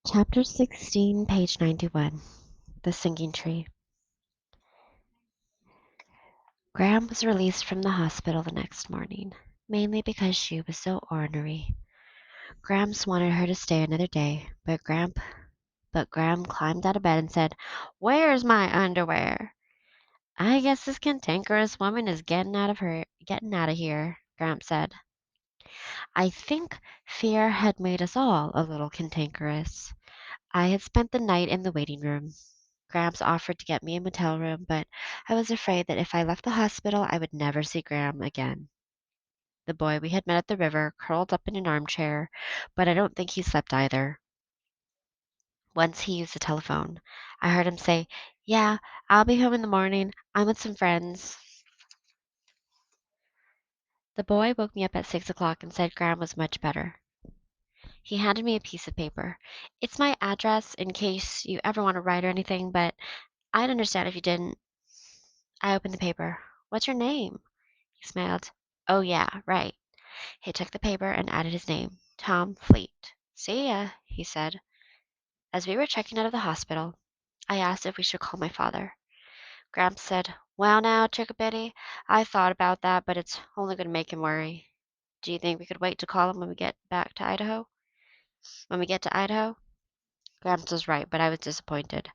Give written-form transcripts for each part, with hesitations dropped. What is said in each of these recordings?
Chapter 16, page 91. The Singing Tree. Graham was released from the hospital the next morning, mainly because she was so ornery. Gramps wanted her to stay another day, but Graham climbed out of bed and said, "Where's my underwear?" "I guess this cantankerous woman is getting out of here," Gramps said. I think fear had made us all a little cantankerous. I had spent the night in the waiting room. Gramps offered to get me a motel room, but I was afraid that if I left the hospital, I would never see Graham again. The boy we had met at the river curled up in an armchair, but I don't think he slept either. Once he used the telephone. I heard him say, "Yeah, I'll be home in the morning. I'm with some friends." The boy woke me up at 6 o'clock and said Graham was much better. He handed me a piece of paper. "It's my address in case you ever want to write or anything, but I'd understand if you didn't." I opened the paper. "What's your name?" He smiled. "Oh, yeah, right." He took the paper and added his name, Tom Fleet. "See ya," he said. As we were checking out of the hospital, I asked if we should call my father. Gramps said, "Well now, Chickabiddy, I thought about that, but it's only going to make him worry. Do you think we could wait to call him when we get back to Idaho? When we get to Idaho?" Gramps was right, but I was disappointed.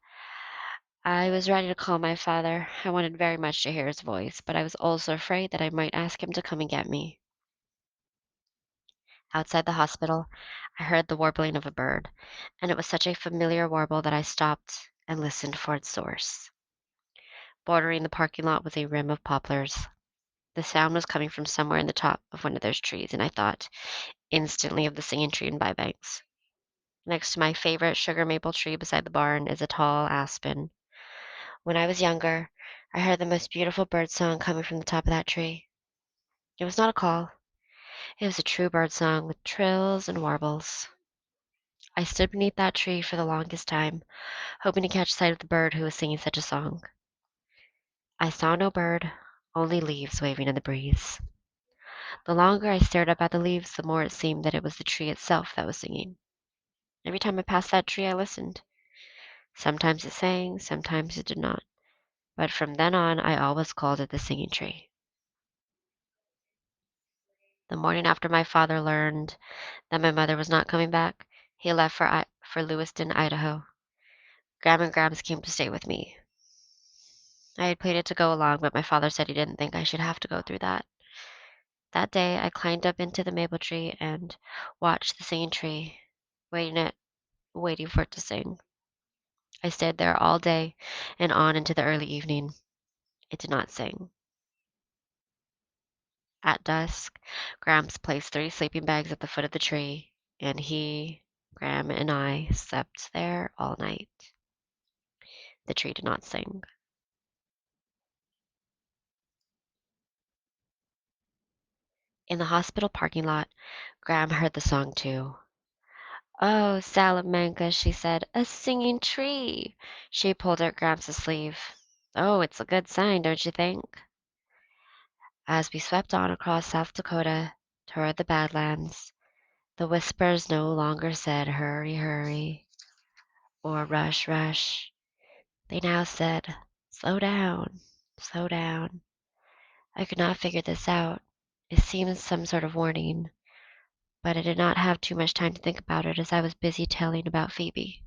I was ready to call my father. I wanted very much to hear his voice, but I was also afraid that I might ask him to come and get me. Outside the hospital, I heard the warbling of a bird, and it was such a familiar warble that I stopped and listened for its source. Bordering the parking lot was a rim of poplars. The sound was coming from somewhere in the top of one of those trees, and I thought instantly of the singing tree in Bybanks. Next to my favorite sugar maple tree beside the barn is a tall aspen. When I was younger, I heard the most beautiful bird song coming from the top of that tree. It was not a call. It was a true bird song with trills and warbles. I stood beneath that tree for the longest time, hoping to catch sight of the bird who was singing such a song. I saw no bird, only leaves waving in the breeze. The longer I stared up at the leaves, the more it seemed that it was the tree itself that was singing. Every time I passed that tree, I listened. Sometimes it sang, sometimes it did not, but from then on, I always called it the singing tree. The morning after my father learned that my mother was not coming back, he left for Lewiston, Idaho. Graham and Grams came to stay with me. I had pleaded to go along, but my father said he didn't think I should have to go through that. That day, I climbed up into the maple tree and watched the singing tree, waiting for it to sing. I stayed there all day and on into the early evening. It did not sing. At dusk, Gramps placed 3 sleeping bags at the foot of the tree, and Graham, and I slept there all night. The tree did not sing. In the hospital parking lot, Graham heard the song too. "Oh, Salamanca," she said, "a singing tree." She pulled at Gramps' sleeve. "Oh, it's a good sign, don't you think?" As we swept on across South Dakota toward the Badlands, the whispers no longer said "hurry, hurry" or "rush, rush." They now said, "slow down, slow down." I could not figure this out. It seemed some sort of warning, but I did not have too much time to think about it as I was busy telling about Phoebe.